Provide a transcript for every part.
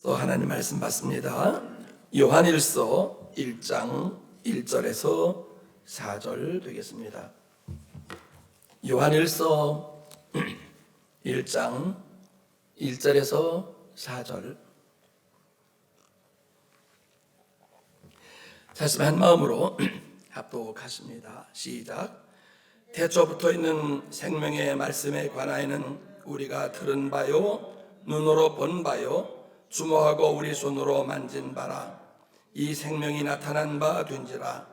또 하나님 말씀 받습니다. 요한일서 1장 1절에서 4절 되겠습니다. 요한일서 1장 1절에서 4절. 다시 한 마음으로 합독하십니다. 시작. 태초부터 있는 생명의 말씀에 관하여는 우리가 들은 바요 눈으로 본 바요 주모하고 우리 손으로 만진 바라. 이 생명이 나타난 바 된지라.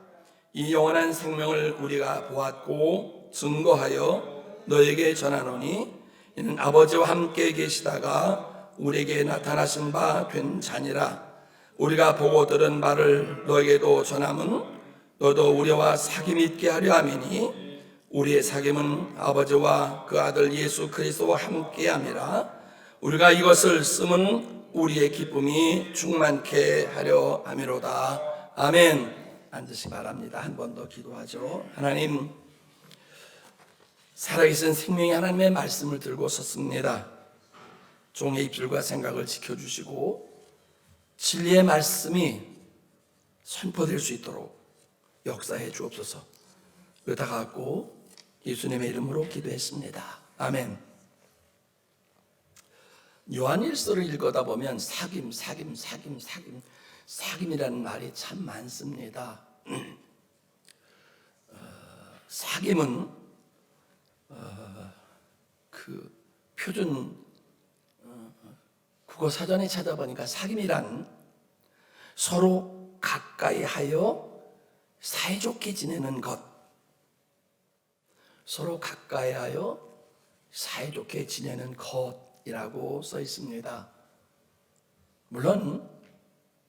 이 영원한 생명을 우리가 보았고 증거하여 너에게 전하노니 이는 아버지와 함께 계시다가 우리에게 나타나신 바 된 자니라. 우리가 보고 들은 바를 너에게도 전함은 너도 우리와 사귐 있게 하려 함이니 우리의 사귐은 아버지와 그 아들 예수 그리스도와 함께 함이라. 우리가 이것을 쓰면 우리의 기쁨이 충만케 하려 함이로다. 아멘. 앉으시 바랍니다. 한 번 더 기도하죠. 하나님, 살아계신 생명의 하나님의 말씀을 들고 섰습니다. 종의 입술과 생각을 지켜주시고 진리의 말씀이 선포될 수 있도록 역사해 주옵소서. 의탁하고 예수님의 이름으로 기도했습니다. 아멘. 요한일서를 읽어다 보면 사귐이라는 말이 참 많습니다. 사귐은 그 표준 국어 사전에 찾아보니까 사귐이란 서로 가까이 하여 사이좋게 지내는 것, 서로 가까이 하여 사이좋게 지내는 것이라고 써 있습니다. 물론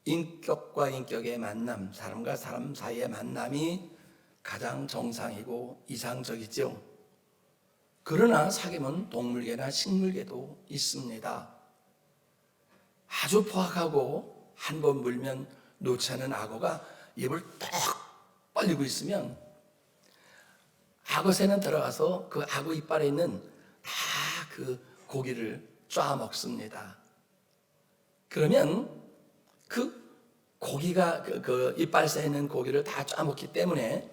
인격과 인격의 만남, 사람과 사람 사이의 만남이 가장 정상이고 이상적이죠. 그러나 사귐은 동물계나 식물계도 있습니다. 아주 포악하고 한 번 물면 놓지 않은 악어가 입을 딱 벌리고 있으면 악어새는 들어가서 그 악어 이빨에 있는 다 그 고기를 쪼아 먹습니다. 그러면 그 고기가 그 이빨새에 있는 고기를 다 쪼아 먹기 때문에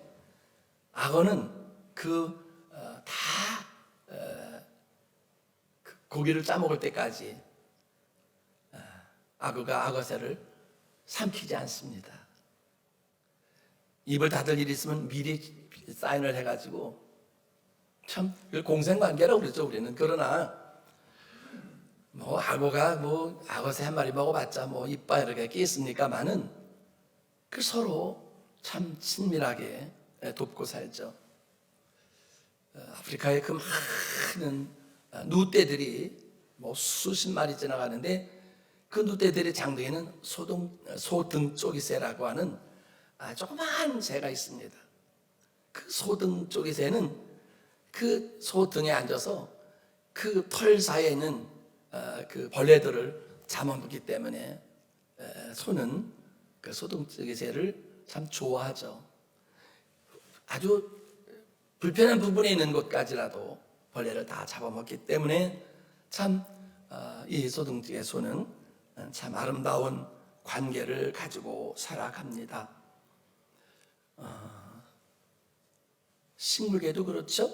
악어는 그 고기를 쪼아 먹을 때까지 악어가 악어새를 삼키지 않습니다. 입을 닫을 일이 있으면 미리 사인을 해가지고, 참 공생관계라고 그러죠 우리는. 그러나 악어가 악어새 한 마리 먹어봤자 이빨 이렇게 끼있습니까마는 그 서로 참 친밀하게 돕고 살죠. 아프리카의 그 많은 누떼들이 수십 마리 지나가는데 그 누떼들의 장등에는 소등쪽이새라고 하는 조그마한 새가 있습니다. 그 소등쪽이새는 그 소등에 앉아서 그 털 사이에 있는 그 벌레들을 잡아먹기 때문에 소는 그 소등쪽이새를 참 좋아하죠. 아주 불편한 부분에 있는 것까지라도 벌레를 다 잡아먹기 때문에 참 이 소등쪽의 소는 참 아름다운 관계를 가지고 살아갑니다. 식물계도 그렇죠.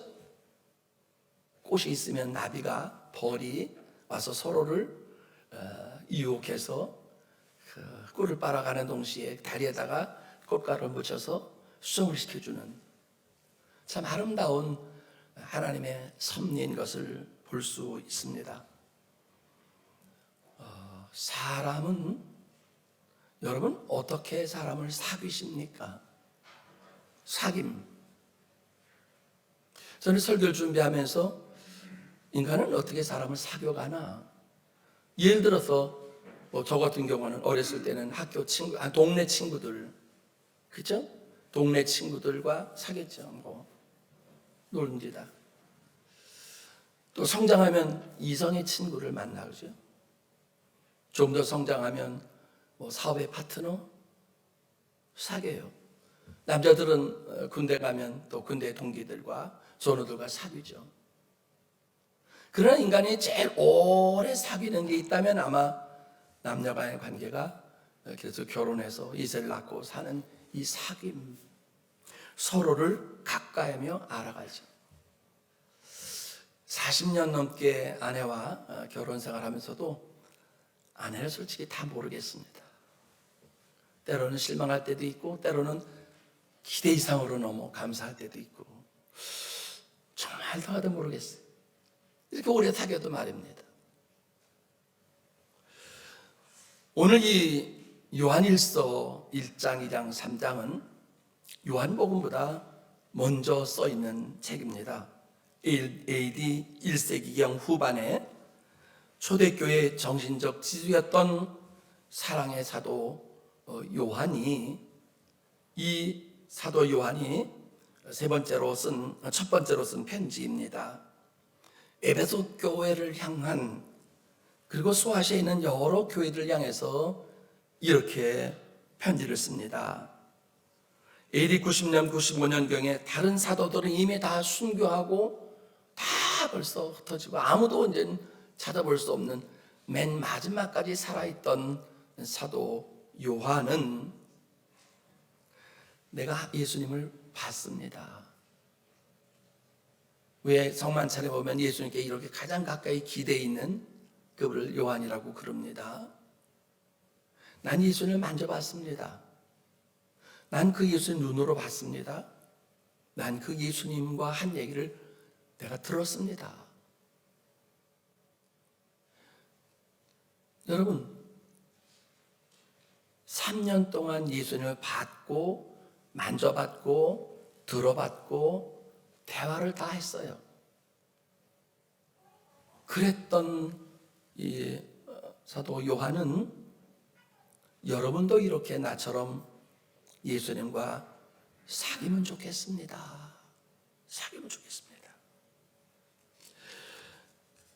꽃이 있으면 나비가 벌이 와서 서로를 유혹해서 그 꿀을 빨아가는 동시에 다리에다가 꽃가루를 묻혀서 수정을 시켜주는 참 아름다운 하나님의 섭리인 것을 볼 수 있습니다. 사람은 여러분 어떻게 사람을 사귀십니까? 사귐. 저는 설교를 준비하면서 인간은 어떻게 사람을 사귀어가나. 예를 들어서 저 같은 경우는 어렸을 때는 학교 친구, 동네 친구들, 그죠? 동네 친구들과 사귀었죠. 놀입니다. 또 성장하면 이성의 친구를 만나죠. 좀 더 성장하면 사업의 파트너 사귀어요. 남자들은 군대 가면 또 군대 동기들과 전우들과 사귀죠. 그러나 인간이 제일 오래 사귀는 게 있다면 아마 남녀 간의 관계가 그래서 결혼해서 이세를 낳고 사는 이 사귐, 서로를 가까이며 알아가죠. 40년 넘게 아내와 결혼 생활하면서도 아내를 솔직히 다 모르겠습니다. 때로는 실망할 때도 있고 때로는 기대 이상으로 너무 감사할 때도 있고 정말 더하도 모르겠어요. 이렇게 오래 사귀어도 말입니다. 오늘 이 요한일서 1장, 2장, 3장은 요한복음보다 먼저 써 있는 책입니다. AD 1세기경 후반에 초대교회의 정신적 지주였던 사랑의 사도 요한이, 이 사도 요한이 첫 번째로 쓴 편지입니다. 에베소 교회를 향한, 그리고 소아시아에 있는 여러 교회들을 향해서 이렇게 편지를 씁니다. AD 90년, 95년경에 다른 사도들은 이미 다 순교하고 다 벌써 흩어지고 아무도 이제 찾아볼 수 없는 맨 마지막까지 살아있던 사도 요한은 내가 예수님을 봤습니다. 왜 성만찬에 보면 예수님께 이렇게 가장 가까이 기대어 있는 그분을 요한이라고 그럽니다. 난 예수님을 만져봤습니다. 난 그 예수님 눈으로 봤습니다. 난 그 예수님과 한 얘기를 내가 들었습니다. 여러분, 3년 동안 예수님을 봤고 만져봤고 들어봤고 대화를 다 했어요. 그랬던 이 사도 요한은 여러분도 이렇게 나처럼 예수님과 사귀면 좋겠습니다. 사귀면 좋겠습니다.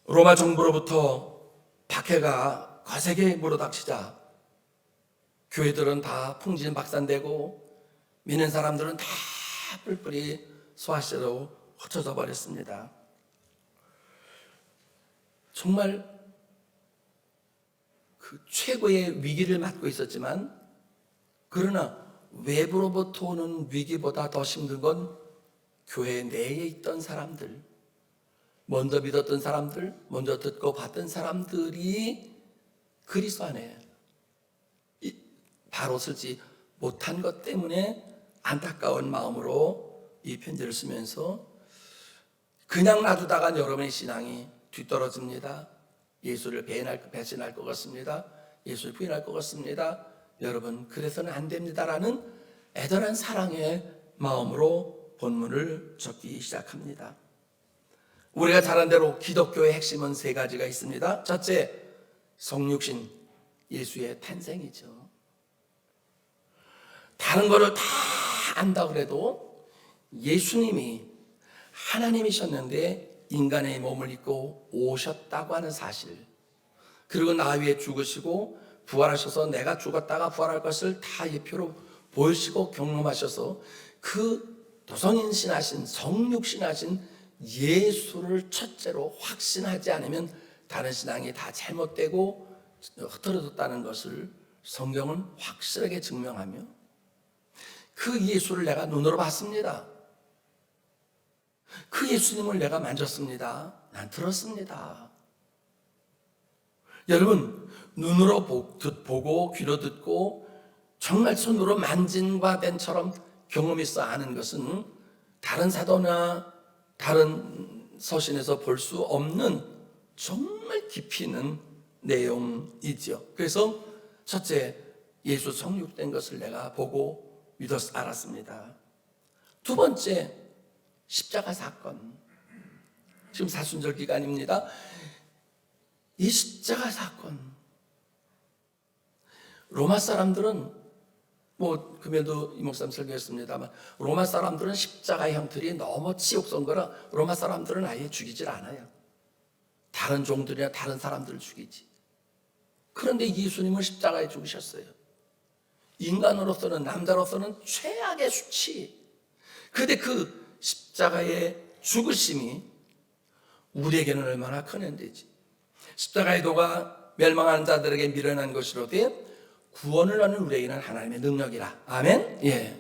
로마 정부로부터 박해가 거세게 물어닥치자 교회들은 다 풍진박산되고 믿는 사람들은 다 뿔뿔이 소아시아로 흩어져 버렸습니다. 정말 그 최고의 위기를 맞고 있었지만, 그러나 외부로부터 오는 위기보다 더 힘든 건 교회 내에 있던 사람들, 먼저 믿었던 사람들, 먼저 듣고 봤던 사람들이 그리스도 안에 바로 서지 못한 것 때문에 안타까운 마음으로 이 편지를 쓰면서, 그냥 놔두다간 여러분의 신앙이 뒤떨어집니다. 예수를 배신할 것 같습니다. 예수를 부인할 것 같습니다. 여러분, 그래서는 안 됩니다라는 애절한 사랑의 마음으로 본문을 적기 시작합니다. 우리가 잘 아는 대로 기독교의 핵심은 세 가지가 있습니다. 첫째, 성육신, 예수의 탄생이죠. 다른 거를 다 안다 그래도 예수님이 하나님이셨는데 인간의 몸을 입고 오셨다고 하는 사실, 그리고 나 위에 죽으시고 부활하셔서 내가 죽었다가 부활할 것을 다 예표로 보이시고 경험하셔서 그 도성인신하신 성육신하신 예수를 첫째로 확신하지 않으면 다른 신앙이 다 잘못되고 흐트러졌다는 것을 성경은 확실하게 증명하며, 그 예수를 내가 눈으로 봤습니다. 그 예수님을 내가 만졌습니다. 난 들었습니다. 여러분, 눈으로 보고 귀로 듣고 정말 손으로 만진 바 된처럼 경험이 있어 아는 것은 다른 사도나 다른 서신에서 볼 수 없는 정말 깊이 있는 내용이죠. 그래서 첫째, 예수 성육된 것을 내가 보고 믿어서 알았습니다. 두 번째, 십자가 사건. 지금 사순절 기간입니다. 이 십자가 사건, 로마 사람들은 금요일도 이 목사님 설교했습니다만, 로마 사람들은 십자가의 형틀이 너무 치욕스러운 거라 로마 사람들은 아예 죽이질 않아요. 다른 종들이나 다른 사람들을 죽이지. 그런데 예수님은 십자가에 죽으셨어요. 인간으로서는, 남자로서는 최악의 수치. 그런데 그 십자가의 죽으심이 우리에게는 얼마나 큰 은혜지. 십자가의 도가 멸망하는 자들에게 미련한 것이로되 구원을 얻는 우리에게는 하나님의 능력이라. 아멘. 예.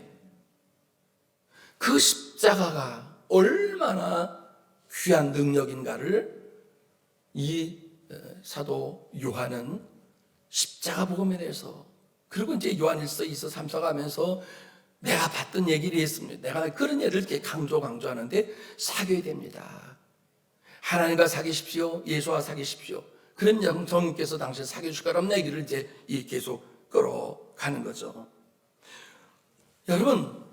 그 십자가가 얼마나 귀한 능력인가를 이 사도 요한은 십자가 복음에 대해서, 그리고 이제 요한일서 2서 3서 가면서 내가 봤던 얘기를 했습니다. 내가 그런 예를 이렇게 강조하는데 사귀어야 됩니다. 하나님과 사귀십시오. 예수와 사귀십시오. 그런 성령께서 당신 사귀실 거라는 얘기를 이제 계속 끌어가는 거죠. 여러분,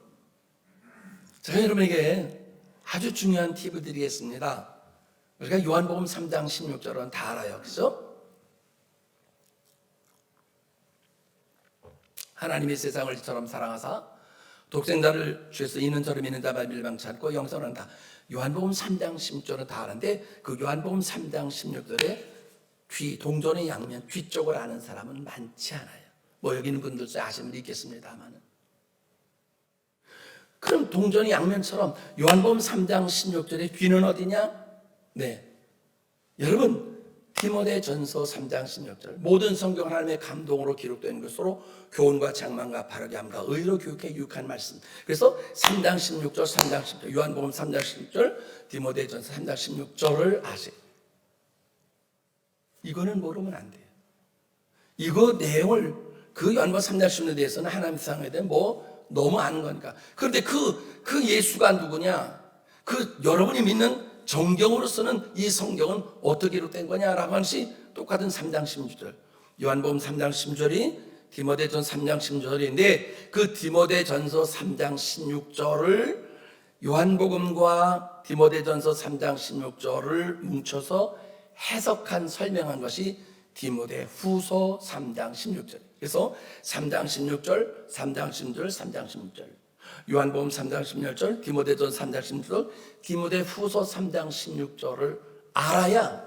제가 여러분에게 아주 중요한 팁을 드리겠습니다. 우리가 요한복음 3장 16절은 다 알아요. 그죠? 하나님이 세상을 이처럼 사랑하사 독생자를 주에서 이는 저를 믿는 자만 멸망치 않고 영생을 한다. 요한복음 3장 16절은 다 아는데 그 요한복음 3장 16절에 동전의 양면 뒤쪽을 아는 사람은 많지 않아요. 뭐 여기 있는 분들도 아시는 분이 있겠습니다만, 그럼 동전의 양면처럼 요한복음 3장 16절의 뒤는 어디냐? 네, 여러분, 디모데전서 3장 16절 모든 성경 하나님의 감동으로 기록된 것으로 교훈과 장망과 바르게 함과 의로 교육해 유익한 말씀. 그래서 3장 16절 3장 10절 요한복음 3장 16절 디모데전서 3장 16절을 아세요. 이거는 모르면 안 돼요. 이거 내용을 그 요한복음 3장 16절에 대해서는 하나님 세상에 대해 뭐 너무 아는 거니까. 그런데 그 예수가 누구냐? 그 여러분이 믿는 정경으로서는 이 성경은 어떻게 기록된 거냐라고 하는 것이 똑같은 3장 16절 요한복음 3장 16절이 디모데전서 3장 16절인데 그 디모데전서 3장 16절을 요한복음과 디모데전서 3장 16절을 뭉쳐서 해석한 설명한 것이 디모데후서 3장 16절. 그래서 3장 16절, 3장 16절, 3장 16절 요한복음 3장 16절, 디모데전서 3장 16절, 디모데후서 3장 16절을 알아야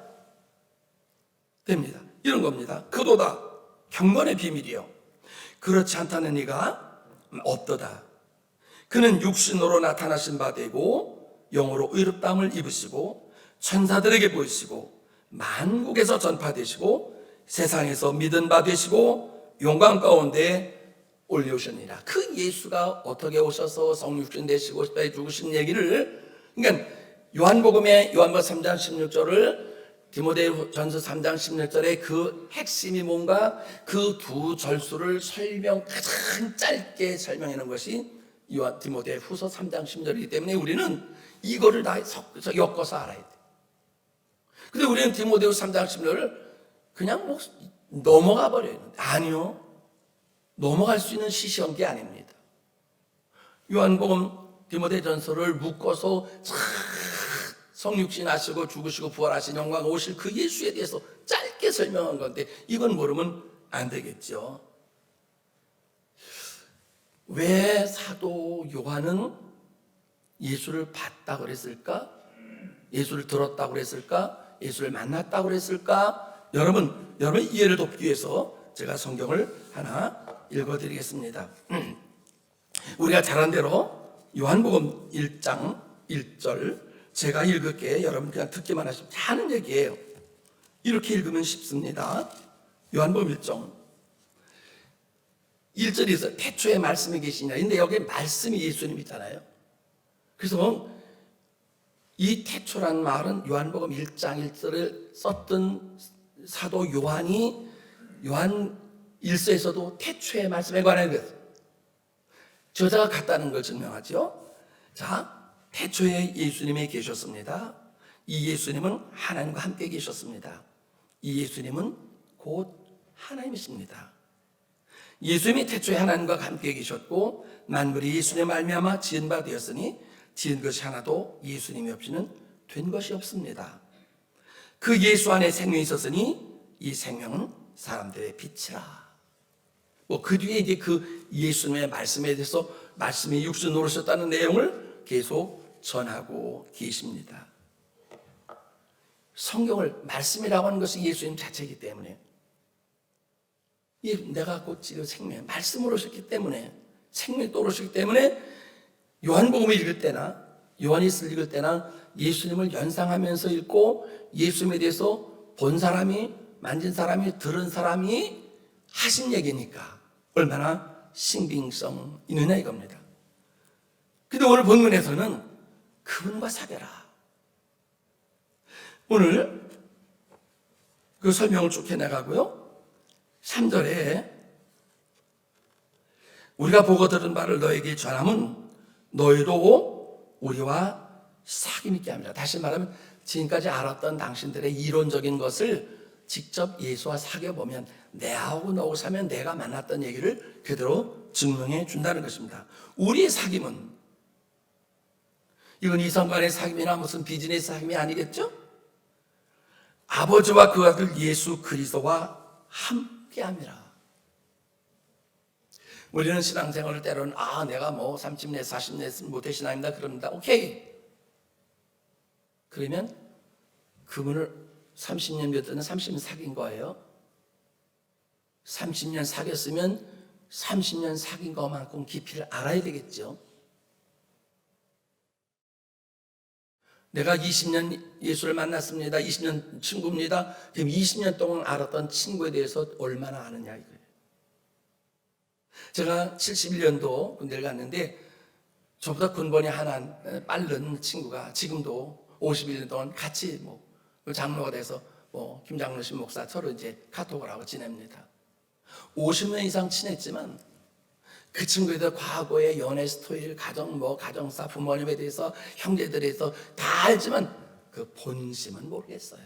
됩니다. 이런 겁니다. 그도다 경건의 비밀이요 그렇지 않다는 이가 없도다. 그는 육신으로 나타나신 바 되고 영으로 의롭다함을 입으시고 천사들에게 보이시고 만국에서 전파되시고 세상에서 믿은 바 되시고 영광 가운데 올려오셨느니라. 그 예수가 어떻게 오셔서 성육신 되시고 십자가에 죽으신 얘기를, 그러니까 요한복음의 요한복음 3장 16절을 디모데전서 3장 16절의 그 핵심이 뭔가 그 두 절수를 가장 짧게 설명해 놓은 것이 디모데후서 3장 16절이기 때문에 우리는 이거를 다 엮어서 알아야 돼. 근데 우리는 디모데후서 3장 16절을 그냥 뭐 넘어가 버려요. 아니요. 넘어갈 수 있는 시시한게 아닙니다. 요한복음 디모데전서를 묶어서 성육신 하시고 죽으시고 부활하신 영광 오실 그 예수에 대해서 짧게 설명한 건데 이건 모르면 안 되겠죠. 왜 사도 요한은 예수를 봤다고 그랬을까? 예수를 들었다고 그랬을까? 예수를 만났다고 그랬을까? 여러분 이해를 돕기 위해서 제가 성경을 하나 읽어드리겠습니다. 우리가 잘 아는 대로 요한복음 1장 1절 제가 읽을게. 여러분 그냥 듣기만 하시면 하는 얘기예요. 이렇게 읽으면 쉽습니다. 요한복음 1장 1절에서 태초에 말씀이 계시냐. 근데 여기 말씀이 예수님이잖아요. 그래서 이 태초란 말은 요한복음 1장 1절을 썼던 사도 요한이 요한 1서에서도 태초의 말씀에 관한 것 저자가 같다는 걸 증명하죠. 자, 태초에 예수님이 계셨습니다. 이 예수님은 하나님과 함께 계셨습니다. 이 예수님은 곧 하나님이십니다. 예수님이 태초에 하나님과 함께 계셨고 만물이 예수님의 말미암아 지은 바 되었으니 지은 것이 하나도 예수님이 없이는 된 것이 없습니다. 그 예수 안에 생명이 있었으니 이 생명은 사람들의 빛이라. 그 뒤에 이제 그 예수님의 말씀에 대해서 말씀이 육신으로 오셨다는 내용을 계속 전하고 계십니다. 성경을 말씀이라고 하는 것이 예수님 자체이기 때문에 내가 곧 지금 생명 말씀으로 오셨기 때문에 생명이 또 오셨기 때문에 요한복음을 읽을 때나 요한일서를 읽을 때나 예수님을 연상하면서 읽고 예수님에 대해서 본 사람이 만진 사람이 들은 사람이 하신 얘기니까 얼마나 신빙성 있느냐 이겁니다. 근데 오늘 본문에서는 그분과 사귀라. 오늘 그 설명을 쭉 해나가고요. 3절에 우리가 보고 들은 바를 너에게 전함은 너희도 우리와 사귐 있게 합니다. 다시 말하면 지금까지 알았던 당신들의 이론적인 것을 직접 예수와 사귀어보면 내하고 너하고 사면 내가 만났던 얘기를 그대로 증명해 준다는 것입니다. 우리의 사귐은 이건 이성간의 사귐이나 무슨 비즈니스 사귐이 아니겠죠? 아버지와 그 아들 예수 그리스도와 함께함이라. 우리는 신앙생활을 때로는 내가 뭐 30년 40년 모태신앙입니다 그럽니다. 오케이. 그러면 그분을 30년 믿었는 30년 사귄 거예요. 30년 사귀었으면 30년 사귄 것만큼 깊이를 알아야 되겠죠. 내가 20년 예수를 만났습니다. 20년 친구입니다. 그럼 20년 동안 알았던 친구에 대해서 얼마나 아느냐 이거예요. 제가 71년도 군대를 갔는데 저보다 군번이 하나 빠른 친구가 지금도 51년 동안 같이 장로가 돼서 김장로 신 목사 서로 이제 카톡을 하고 지냅니다. 50년 이상 친했지만 그 친구에 대해 과거의 연애 스토리를 가정사 부모님에 대해서 형제들에 대해서 다 알지만 그 본심은 모르겠어요.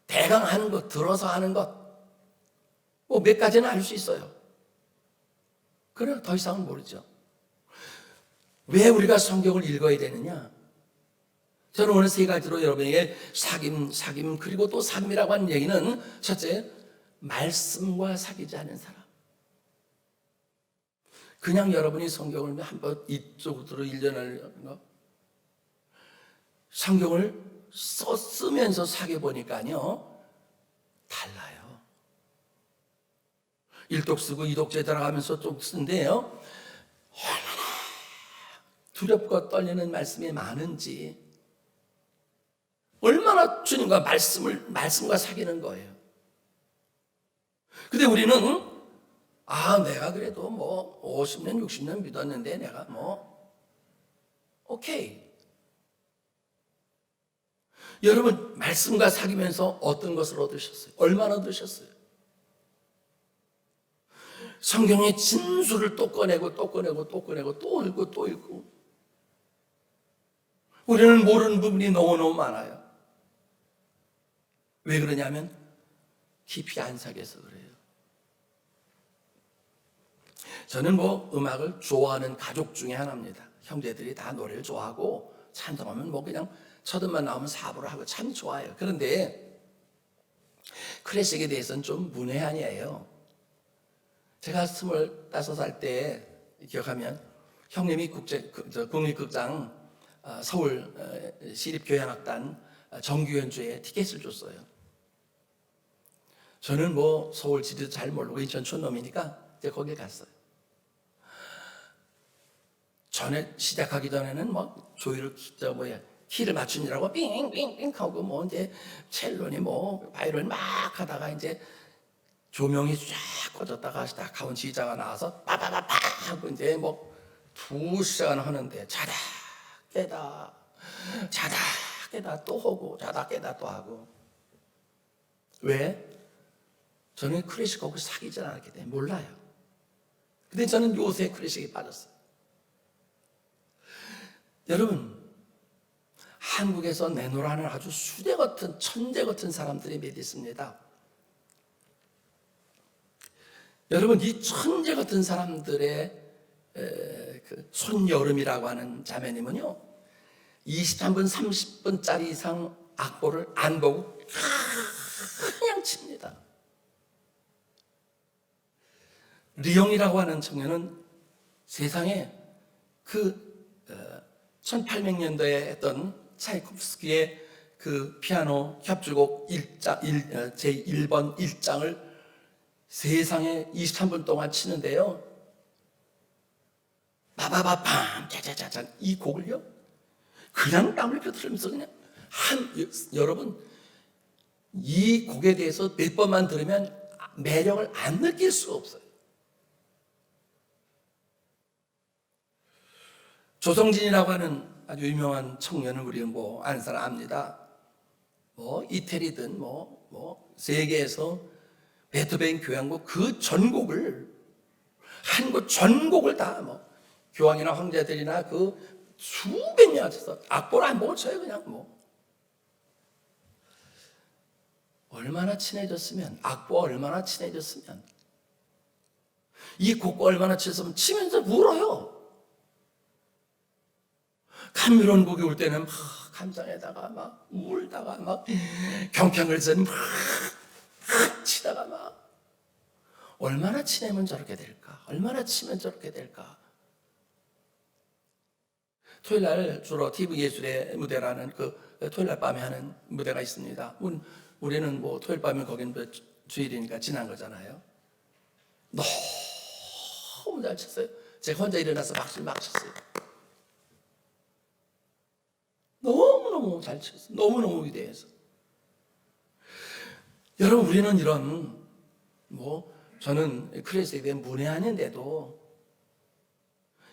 대강 하는 것, 들어서 하는 것 몇 가지는 알 수 있어요. 그러나 더 이상은 모르죠. 왜 우리가 성경을 읽어야 되느냐? 저는 오늘 세 가지로 여러분에게 사귐 그리고 또 사귐이라고 하는 얘기는 첫째, 말씀과 사귀지 않은 사람. 그냥 여러분이 성경을 한번 이쪽으로 읽어내는 거. 성경을 쓰면서 사귀어보니까요 달라요. 일독 쓰고 이독제 들어가면서 좀 쓰는데요 얼마나 두렵고 떨리는 말씀이 많은지, 얼마나 주님과 말씀과 사귀는 거예요. 근데 우리는 내가 그래도 50년 60년 믿었는데 내가 오케이. 여러분 말씀과 사귀면서 어떤 것을 얻으셨어요? 얼마나 얻으셨어요? 성경의 진수를 또 꺼내고 또 읽고 또 읽고. 우리는 모르는 부분이 너무너무 많아요. 왜 그러냐면 깊이 안 사귀어서 그래요. 저는 음악을 좋아하는 가족 중에 하나입니다. 형제들이 다 노래를 좋아하고 찬송하면 그냥 첫음만 나오면 사부를 하고 참 좋아해요. 그런데 클래식에 대해서는 좀 문외한이에요. 제가 25살 때 기억하면 형님이 국립극장 서울 시립교향악단 정규 연주에 티켓을 줬어요. 저는 서울 지리도 잘 모르고 인천 촌놈이니까 이제 거기에 갔어요. 시작하기 전에는 조율을 키를 맞추느라고 삥삥삥 하고 이제 첼로니 바이올린 막 하다가 이제 조명이 쫙 꺼졌다가 딱 가운 지휘자가 나와서 빠바바바 하고 이제 2시간 하는데 자다 깨다 또 하고 자다 깨다 또 하고. 왜? 저는 클래식하고 사귀지 않았기 때문에 몰라요. 근데 저는 요새 클래식에 빠졌어요. 여러분 한국에서 내노라는 아주 수대 같은 천재 같은 사람들이 몇 있습니다. 여러분 이 천재 같은 사람들의 그 손여름이라고 하는 자매님은요 23분 30분짜리 이상 악보를 안 보고 그냥 칩니다. 리옹이라고 하는 청년은 세상에 1800년도에 했던 차이콥스키의 그 피아노 협주곡 제1번 1장을 세상에 23분 동안 치는데요. 바바바밤 짜자자잔 이 곡을요. 그냥 땀을 펴들으면서 그냥 여러분 이 곡에 대해서 몇 번만 들으면 매력을 안 느낄 수가 없어요. 조성진이라고 하는 아주 유명한 청년을 우리는 뭐 아는 사람 압니다. 뭐 이태리든 뭐 세계에서 베토벤 교향곡 그 전곡을 한 곡 전곡을 다 뭐 교황이나 황제들이나 그 수백 명한테서 악보를 안 보고 쳐요. 그냥 뭐 얼마나 친해졌으면, 악보가 얼마나 친해졌으면, 이 곡과 얼마나 친해졌으면 치면서 울어요. 감미로운 곡이 올 때는 막 감상에다가 막 울다가 막 경평을선 막 치다가 막 얼마나 친하면 저렇게 될까? 얼마나 치면 저렇게 될까? 토요일 날 주로 TV 예술의 무대라는 그 토요일 날 밤에 하는 무대가 있습니다. 우리는 뭐 토요일 밤에 거기는 주일이니까 지난 거잖아요. 너무 잘 쳤어요. 제가 혼자 일어나서 박수를 막 쳤어요. 너무너무 잘 쳤어요. 너무너무 위대해서. 여러분, 우리는 이런 저는 클래식에 대한 문외한인데도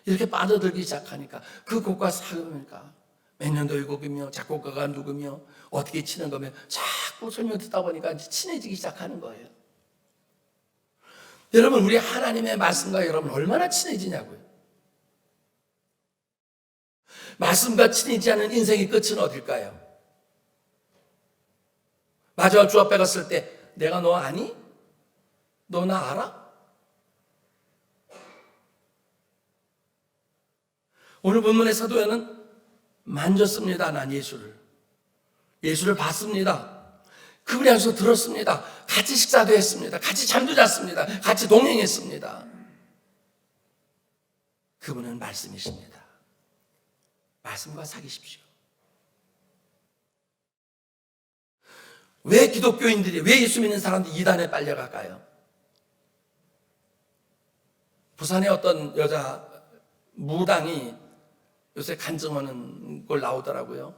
이렇게 빠져들기 시작하니까 그 곡과 사귀니까 몇 년도의 곡이며 작곡가가 누구며 어떻게 치는 거며 자꾸 설명 듣다 보니까 이제 친해지기 시작하는 거예요. 여러분, 우리 하나님의 말씀과 여러분 얼마나 친해지냐고요. 말씀과 친해지지 않은 인생의 끝은 어딜까요? 마지막 주 앞에 갔을 때 내가 너 아니? 너 나 알아? 오늘 본문의 사도야는 만졌습니다. 난 예수를 봤습니다. 그분이 항상 들었습니다. 같이 식사도 했습니다. 같이 잠도 잤습니다. 같이 동행했습니다. 그분은 말씀이십니다. 말씀과 사귀십시오. 왜 기독교인들이, 왜 예수 믿는 사람들이 이단에 빨려갈까요? 부산에 어떤 여자 무당이 요새 간증하는 걸 나오더라고요.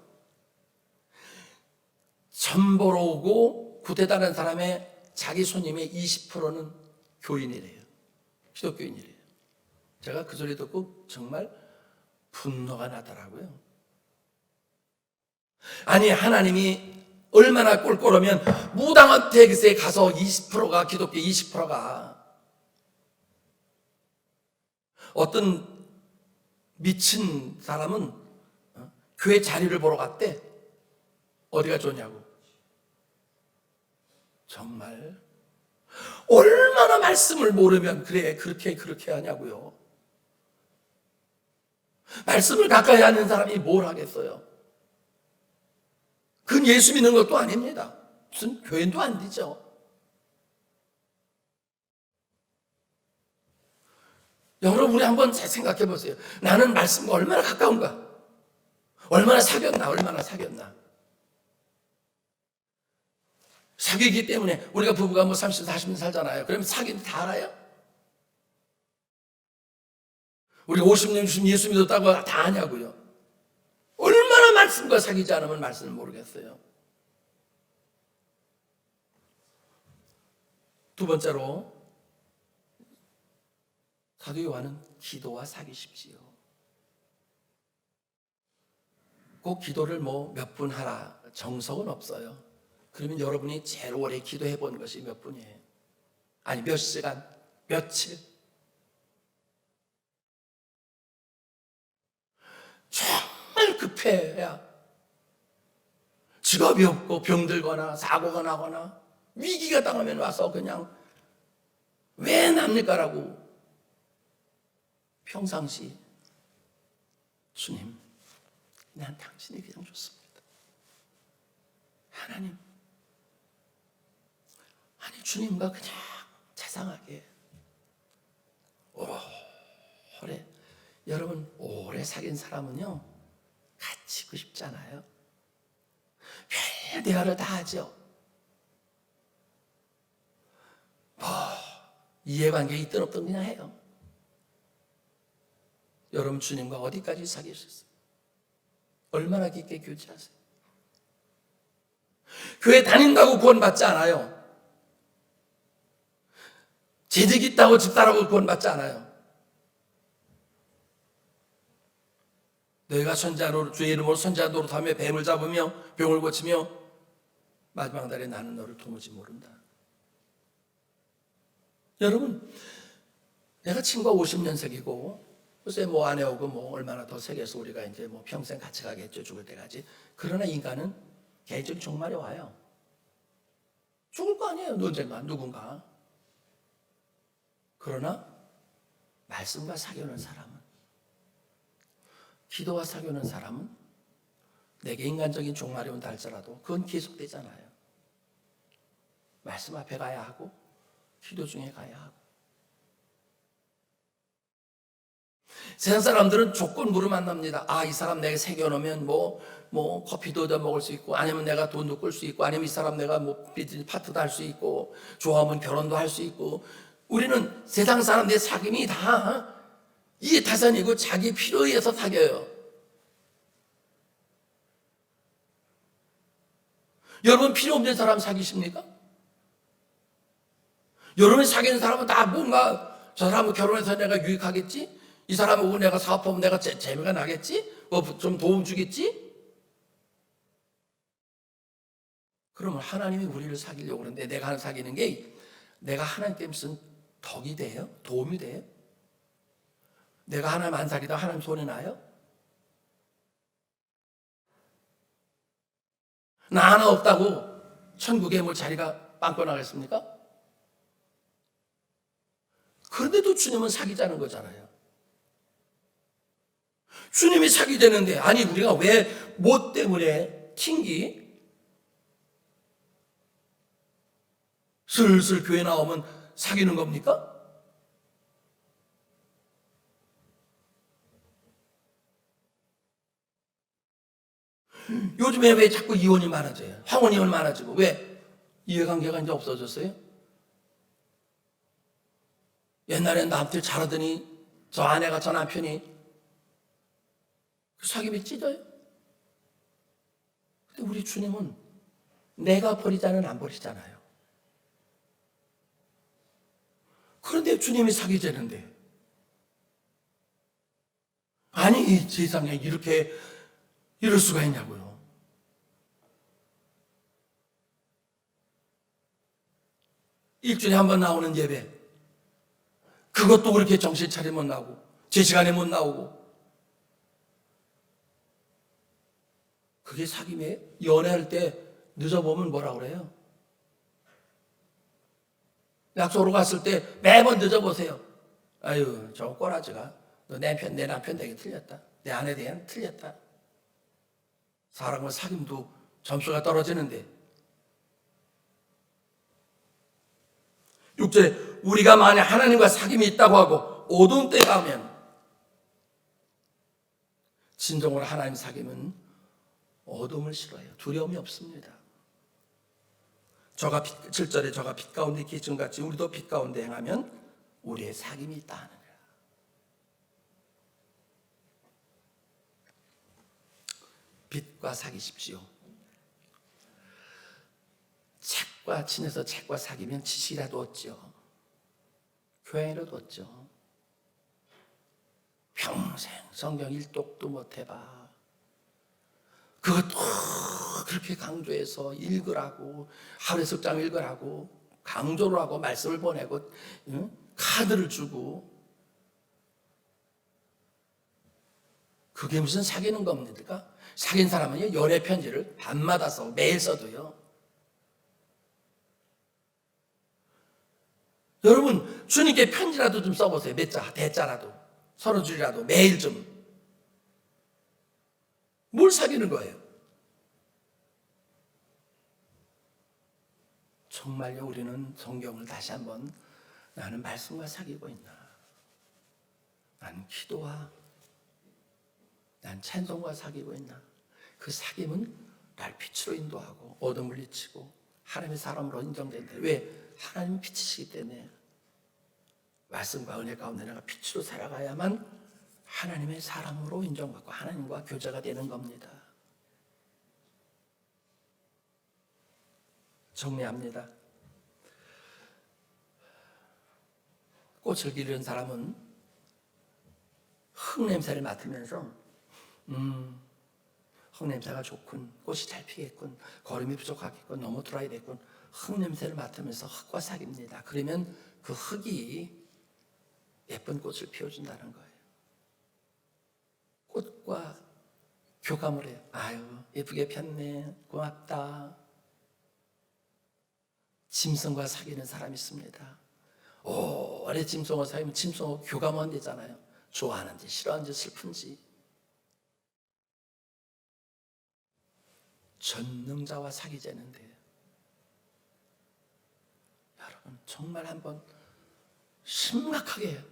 전보러 오고 구태다는 사람의 자기 손님의 20%는 교인이래요. 기독교인이래요. 제가 그 소리 듣고 정말 분노가 나더라고요. 아니, 하나님이 얼마나 꼴꼴하면 무당한테 글쎄 가서 20%가 기독교 20%가 어떤 미친 사람은 교회 자리를 보러 갔대. 어디가 좋냐고. 정말 얼마나 말씀을 모르면 그래 그렇게 하냐고요. 말씀을 가까이 하는 사람이 뭘 하겠어요? 그건 예수 믿는 것도 아닙니다. 무슨 교인도 안 되죠. 여러분, 우리 한번 생각해 보세요. 나는 말씀과 얼마나 가까운가? 얼마나 사귀었나? 사귀기 때문에 우리가 부부가 30, 40년 살잖아요. 그러면 사귀는 다 알아요? 우리 50년, 60년 예수 믿었다고 다 아냐고요? 얼마나 말씀과 사귀지 않으면 말씀을 모르겠어요. 두 번째로, 사도 요한은 기도와 사귀십시오. 꼭 기도를 몇 분 하라 정석은 없어요. 그러면 여러분이 제일 오래 기도해 본 것이 몇 분이에요? 아니, 몇 시간, 며칠? 정말 급해야, 직업이 없고 병들거나 사고가 나거나 위기가 당하면 와서 그냥 왜 납니까라고 평상시 주님, 난 당신이 그냥 좋습니다. 하나님, 아니 주님과 그냥 자상하게 오래, 여러분 오래 사귄 사람은요 같이 있고 싶지 않아요. 별 대화를 다 하죠. 이해관계 있든 없든 그냥 해요. 여러분 주님과 어디까지 사귀셨어요? 얼마나 깊게 교제하세요? 교회 다닌다고 구원받지 않아요. 재직 있다고 집사라고 구원받지 않아요. 너희가 선지자로 주의 이름으로 선지자 노릇하며 뱀을 잡으며 병을 고치며 마지막 날에 나는 너를 도무지 모른다. 여러분, 내가 친구가 50년생이고 글쎄 뭐 아내하고 뭐 얼마나 더 세계에서 우리가 이제 뭐 평생 같이 가겠죠, 죽을 때까지. 그러나 인간은 개인적인 종말이 와요. 죽을 거 아니에요, 언젠가 누군가. 그러나 말씀과 사귀는 사람은, 기도와 사귀는 사람은 내게 인간적인 종말이 온다 할지라도 그건 계속되잖아요. 말씀 앞에 가야 하고 기도 중에 가야 하고. 세상 사람들은 조건부로 만납니다. 아, 이 사람 내가 새겨놓으면 뭐 커피도 얻어 먹을 수 있고, 아니면 내가 돈도 끌 수 있고, 아니면 이 사람 내가 뭐 비즈니스 파트도 할 수 있고, 좋아하면 결혼도 할 수 있고. 우리는 세상 사람들의 사귐이 다 이해타산이고 자기 필요에 의해서 사귀어요. 여러분 필요 없는 사람 사귀십니까? 여러분이 사귀는 사람은 다 뭔가 저 사람하고 결혼해서 내가 유익하겠지? 이 사람하고 내가 사업하면 내가 재미가 나겠지? 뭐 좀 도움 주겠지? 그러면 하나님이 우리를 사귀려고 그러는데 내가 사귀는 게 내가 하나님 때문에 쓴 덕이 돼요? 도움이 돼요? 내가 하나님 안 사귀다 하나님 손에 나요? 나 하나 없다고 천국에 뭐 자리가 빵꾸 나겠습니까? 그런데도 주님은 사귀자는 거잖아요. 주님이 사귀자는데, 아니 우리가 왜 뭐 때문에 튕기? 슬슬 교회 나오면 사귀는 겁니까? 요즘에 왜 자꾸 이혼이 많아져요? 황혼 이혼 많아지고. 왜? 이해관계가 이제 없어졌어요? 옛날엔 남들 잘하더니 저 아내가 저 남편이 그 사귐이 찢어요. 근데 우리 주님은 내가 버리자는 안 버리잖아요. 그런데 주님이 사귀자는데, 아니 이 세상에 이렇게 이럴 수가 있냐고요. 일주일에 한 번 나오는 예배, 그것도 그렇게 정신 차리면 나오고 제 시간에 못 나오고. 그게 사귐이에요? 연애할 때 늦어보면 뭐라 그래요? 약속으로 갔을 때 매번 늦어보세요. 아유, 저 꼬라지가 너 내 남편 되게 틀렸다, 내 아내 대한 틀렸다. 사람과 사귐도 점수가 떨어지는데. 6절에 우리가 만약 하나님과 사귐이 있다고 하고 어두운 때에 가면, 진정으로 하나님 사귐은 어둠을 싫어해요. 두려움이 없습니다. 7절에 저가 빛 가운데 계신같이 우리도 빛 가운데 행하면 우리의 사귐이 있다 하는 거예요. 빛과 사귀십시오. 책과 친해서 책과 사귀면 지식이라도 얻죠. 교양이라도 얻죠. 평생 성경 일독도 못 해봐. 그것도 그렇게 강조해서 읽으라고, 하루에 석장 읽으라고 강조를 하고 말씀을 보내고, 카드를 주고. 그게 무슨 사귀는 겁니까? 사귄 사람은요, 연애 편지를 밤마다 써, 매일 써도요. 여러분 주님께 편지라도 좀 써보세요. 몇 자, 대자라도, 서너 줄이라도 매일 좀. 뭘 사귀는 거예요? 정말요, 우리는 성경을 다시 한번, 나는 말씀과 사귀고 있나? 나는 기도와, 난 찬송과 사귀고 있나? 그 사귐은 날 빛으로 인도하고 어둠을 잊히고 하나님의 사람으로 인정된다. 왜? 하나님은 빛이시기 때문에. 말씀과 은혜 가운데 내가 빛으로 살아가야만 하나님의 사람으로 인정받고 하나님과 교제가 되는 겁니다. 정리합니다. 꽃을 기르는 사람은 흙 냄새를 맡으면서 흙 냄새가 좋군, 꽃이 잘 피겠군, 거름이 부족하겠군, 너무 드라이 됐군, 흙 냄새를 맡으면서 흙과 사귑니다. 그러면 그 흙이 예쁜 꽃을 피워준다는 거예요. 꽃과 교감을 해요. 아유, 예쁘게 폈네, 고맙다. 짐승과 사귀는 사람이 있습니다. 오래 짐승과 사귀면 짐승하고 교감은 되잖아요. 좋아하는지 싫어하는지 슬픈지. 전능자와 사귀자는데 여러분 정말 한번 심각하게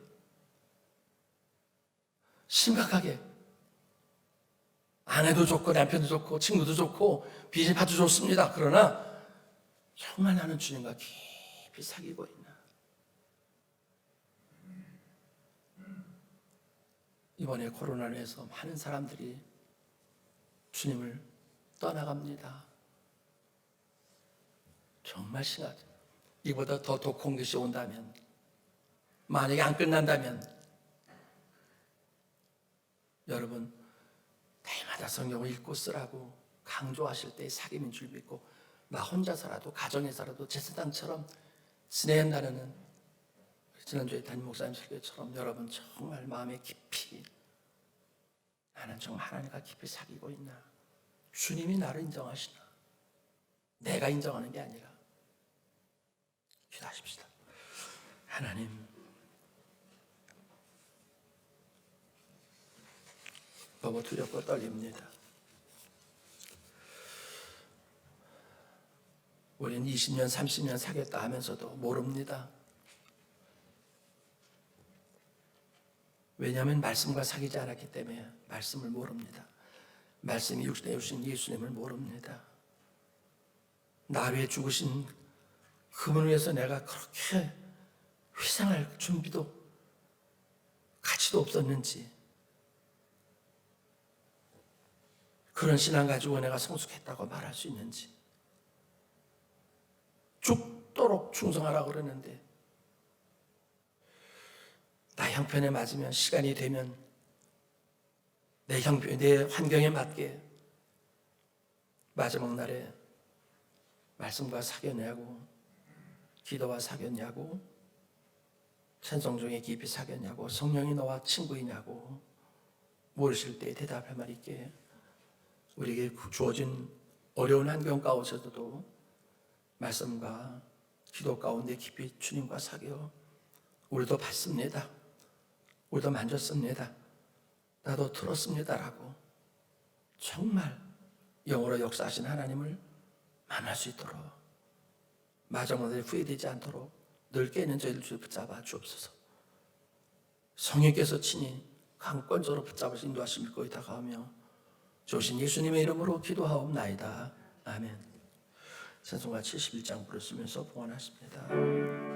아내도 좋고 남편도 좋고 친구도 좋고 빚을 봐도 좋습니다. 그러나 정말 나는 주님과 깊이 사귀고 있나? 이번에 코로나로 해서 많은 사람들이 주님을 떠나갑니다. 정말 심하죠. 이보다 더 독한 것이 온다면, 만약에 안 끝난다면, 여러분 때마다 성경을 읽고 쓰라고 강조하실 때 사귐인 줄 믿고 나 혼자서라도 가정에서라도 제사장처럼 지내야 한다는 지난주에 담임 목사님 설교처럼 여러분 정말 마음에 깊이 나는 정말 하나님과 깊이 사귀고 있나? 주님이 나를 인정하시나? 내가 인정하는 게 아니라. 기도하십시다. 하나님, 너무 두렵고 떨립니다. 우린 20년, 30년 사귀었다 하면서도 모릅니다. 왜냐하면 말씀과 사귀지 않았기 때문에 말씀을 모릅니다. 말씀이 육신에 오신 예수님을 모릅니다. 나 위해 죽으신 그분을 위해서 내가 그렇게 희생할 준비도 가치도 없었는지, 그런 신앙 가지고 내가 성숙했다고 말할 수 있는지, 죽도록 충성하라고 그러는데 나 형편에 맞으면, 시간이 되면 내 환경에 맞게 마지막 날에 말씀과 사귀었냐고, 기도와 사귀었냐고, 찬송 중에 깊이 사귀었냐고, 성령이 너와 친구이냐고 물으실 때 대답할 말 있게 우리에게 주어진 어려운 환경 가운데서도 말씀과 기도 가운데 깊이 주님과 사귀어 우리도 봤습니다, 우리도 만졌습니다, 나도 들었습니다라고 정말 영으로 역사하신 하나님을 만날 수 있도록, 마지막에 후회되지 않도록 늘 깨는 저희를 붙잡아 주옵소서. 성령께서 친히 강권적으로 붙잡아서 인도하심을 거의 다가오며 조신 예수님의 이름으로 기도하옵나이다. 아멘. 찬송가 71장 부르시면서 봉헌하십니다.